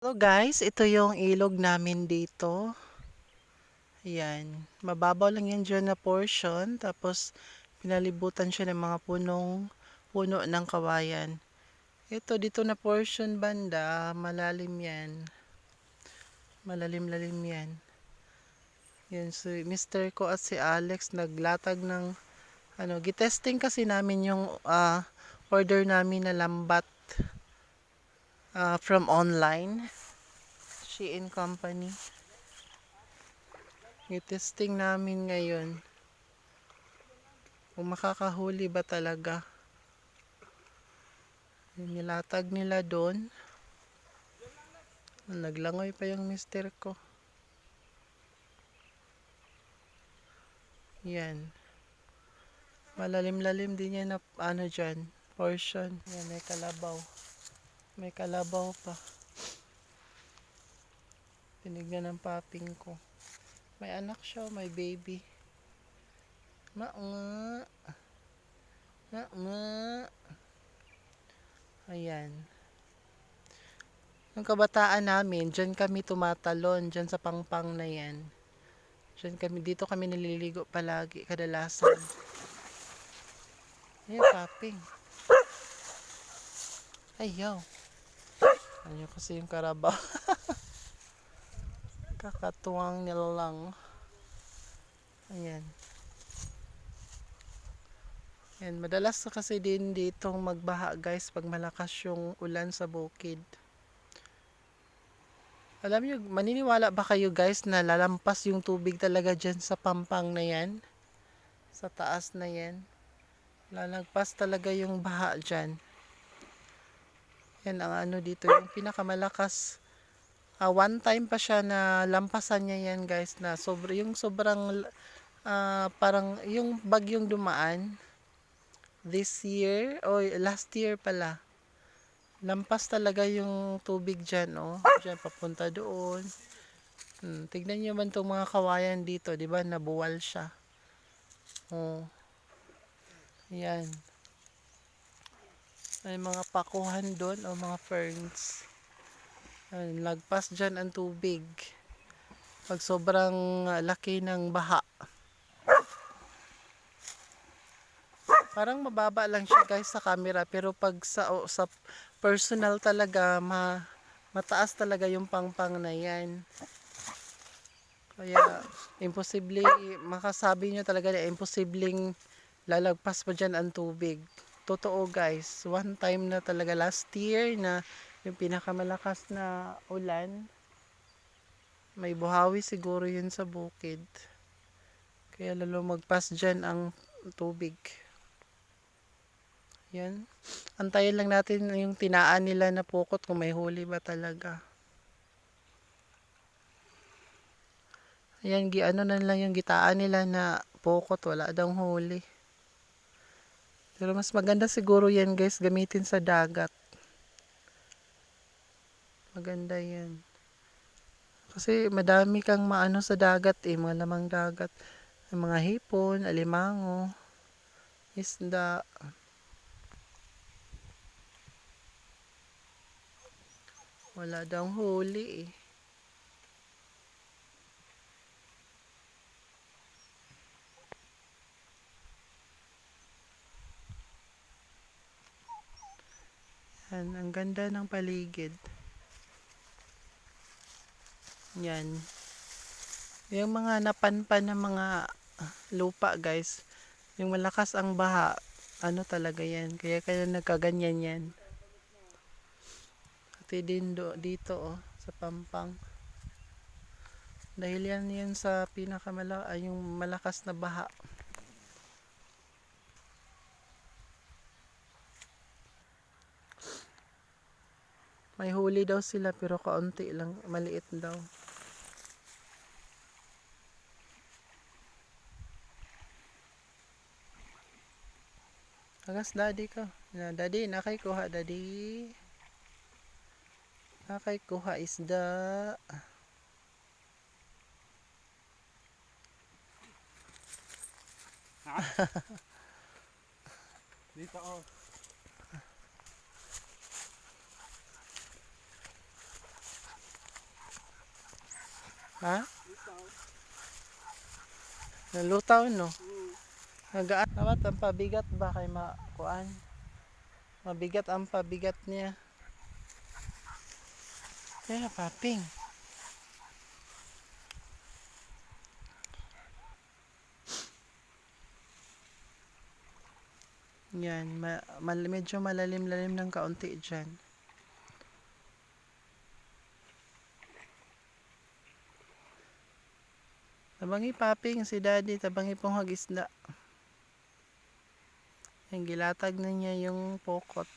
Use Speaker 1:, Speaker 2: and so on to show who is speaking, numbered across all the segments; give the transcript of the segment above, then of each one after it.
Speaker 1: Hello guys, ito yung ilog namin dito. Ayan, mababaw lang yan dyan na portion. Tapos pinalibutan siya ng mga puno ng kawayan. Ito dito na portion banda, malalim yan. Malalim-lalim yan. Yan, si Mr. ko at si Alex naglatag ng gitesting kasi namin yung order namin na lambat from online. Shein Company. I-testing namin ngayon kung makakahuli ba talaga. Yung nilatag nila doon. Naglangoy pa yung mister ko. Yan. Malalim-lalim din yan na dyan. Portion. Yan, may kalabaw. May kalabaw pa. Tinignan ng paping ko. May anak siya, may baby. Ma-nga. Ma-nga. Ayan. Yung kabataan namin, dyan kami tumatalon. Dyan sa pangpang na yan. Dito kami naliligo palagi, kadalasan. Ayan, paping. Ayaw. Ano kasi yung karabaw. Kakatuwang nila lang. Ayan. Ayan, madalas kasi din ditong magbaha guys pag malakas yung ulan sa bukid. Alam nyo, maniniwala ba kayo guys na lalampas yung tubig talaga dyan sa pampang na yan? Sa taas na yan. Lalagpas talaga yung baha dyan. Yan ang dito, yung pinakamalakas. One time pa siya na lampasan niya yan guys na yung sobrang parang yung bagyong dumaan this year o last year pala. Lampas talaga yung tubig dyan, oh. Dyan papunta doon. Tignan nyo man itong mga kawayan dito, di ba? Nabuwal siya. Oh. Yan. May mga pakuhan doon o mga ferns. Ayan, lagpas dyan ang tubig. Pag sobrang laki ng baha. Parang mababa lang siya guys sa camera. Pero pag sa personal talaga, mataas talaga yung pangpang na yan. Kaya, imposible, makasabi nyo talaga na imposibleng lalagpas pa dyan ang tubig. Totoo guys, one time na talaga last year na yung pinakamalakas na ulan, may buhawi siguro yun sa bukid. Kaya lalo magpas dyan ang tubig. Yan. Antayin lang natin yung tinaan nila na pukot kung may huli ba talaga. Ayan, na lang yung gitaan nila na pukot, wala daw huli. Pero mas maganda siguro yan guys, gamitin sa dagat. Maganda yan. Kasi madami kang maano sa dagat mga lamang dagat. Mga hipon, alimango, isda. Wala daw huli eh. Yan, ang ganda ng paligid. Yan. Yung mga napanpan ng mga lupa guys, yung malakas ang baha, talaga yan. Kaya nagkaganyan yan. Pati din dito sa Pampang. Dahil yan sa yung malakas na baha. May huli daw sila pero kaunti lang, maliit daw. Agas daddy ka. Daddy, nakay kuha daddy. Nakay kuha isda.
Speaker 2: Dito oh.
Speaker 1: Ha? Nalutaw no? Nagaan. Dapat ang pabigat ba kay makuan? Mabigat ang pabigat niya. Kaya paping. Yan, medyo malalim-lalim ng kaunti dyan. Tabangi paping si daddy, tabangi pong hagisda. Yung gilatag na niya yung pokot.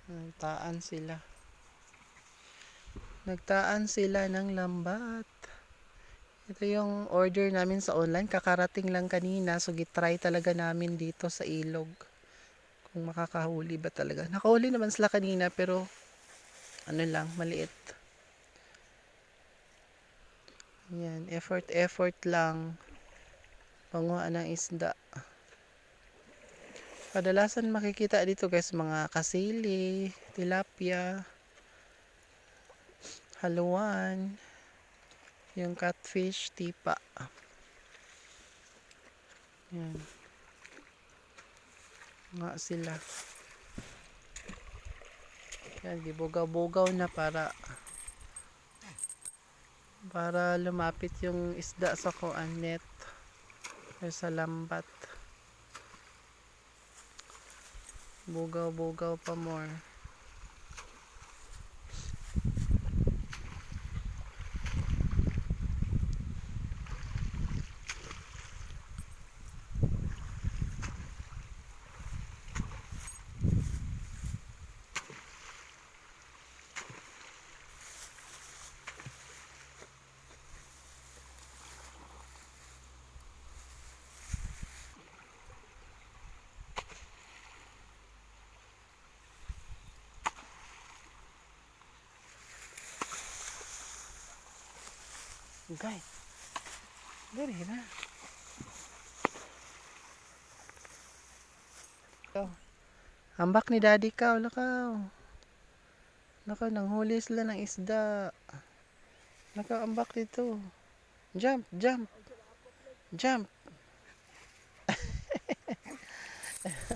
Speaker 1: Nagtaan sila ng lambat. Ito yung order namin sa online. Kakarating lang kanina. So, gitry talaga namin dito sa ilog. Kung makakahuli ba talaga. Nakahuli naman sila kanina pero ano lang, maliit. Yan, effort lang. Panguhaan ng isda. Kadalasan makikita dito guys, mga kasili, tilapia, haluan, yung catfish, tipa. Yan. Nga sila. Yan, gibugaw-bugaw na para lumapit yung isda sa kuan net o sa lambat. Bugaw-bugaw pa more. Guys, dali na. Ambak ni daddy ka, lakaw. Lakaw, nanghuli sila ng isda. Lakaw, ambak dito. Jump, jump. Jump.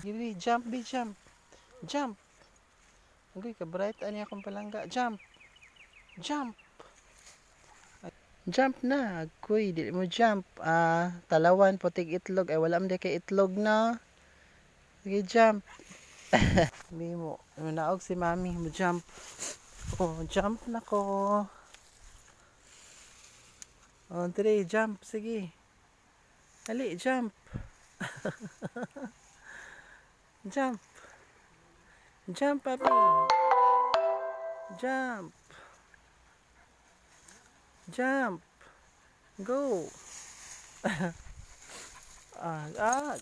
Speaker 1: Gibi, jump, jump. Jump. Agoy, ka-bright ani akong palangga. Jump. Jump. Jump na. Agoy, di mo jump. Talawan, putig itlog. Ay, wala mo di kay itlog na. Sige, jump. Hindi mo. Naog si mami. Mo jump. Oh, jump na ko. Oh, three, jump. Sige. Dali, jump. Jump. Jump, papi. Jump. Jump. Go.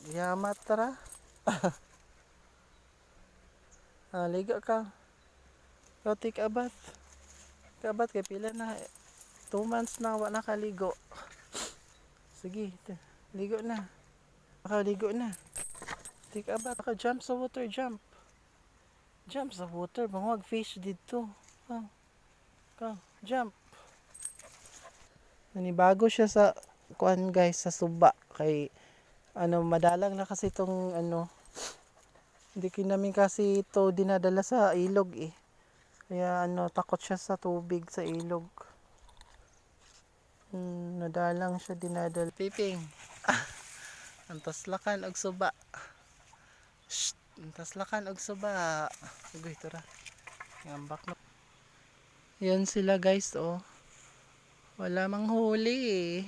Speaker 1: Yamat tara. Liga ka. Go take a bath. Kabat kay pila na. 2 months na wala nakaligo. Sige, ligo na. Ligo na. Take a bath. Jump sa water, jump. Jump sa water. Bangwag fish dito. Jump. Nanibago siya sa kuan guys, sa suba. Kay madalang na kasi itong hindi namin kasi ito dinadala sa ilog eh. Kaya takot siya sa tubig sa ilog. Nadalang siya dinadala. Piping. Antaslakan og suba. Shh, antaslakan og suba. Ugoy ito ra. Ngambak na. Yan sila guys oh. Wala mang huli eh.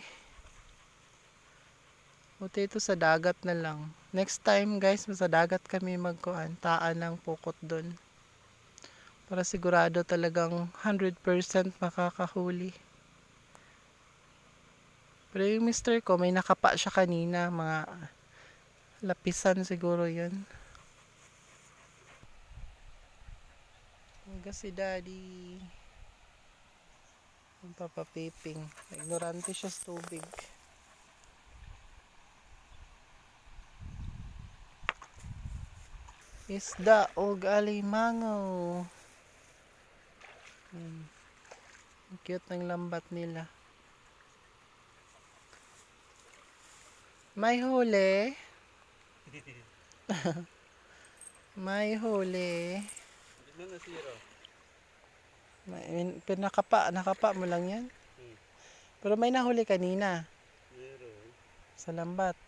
Speaker 1: Buti ito sa dagat na lang. Next time guys, sa dagat kami magkuhan. Taan ng pukot doon. Para sigurado talagang 100% makakahuli. Pero yung mister ko, may nakapa siya kanina. Mga lapisan siguro yun. Hanggang si daddy. Ang papapiping. Ignorante siya sa tubig. Isda o alimango. Ang cute ng lambat nila. May huli. May huli. Nakapa mo lang yan. Pero may nahuli kanina. Sa lambat.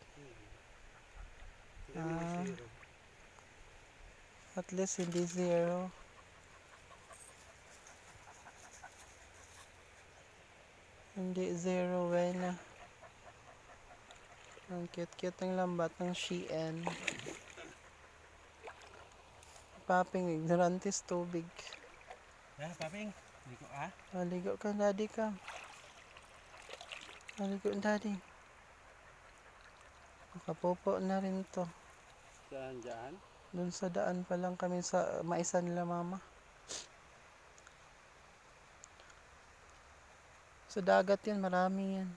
Speaker 1: At least hindi zero. Hindi zero, wala. Ang cute-cute ng lambat ng Shein. Paping, ignorantes tubig.
Speaker 2: Paping, ligo ka?
Speaker 1: Ligo ka, daddy ka. Ligo, daddy. Nakapopo na rin to.
Speaker 2: Saan dyan?
Speaker 1: Doon sa daan pa lang kami sa maisan nila mama. Sa dagat yan, marami yan.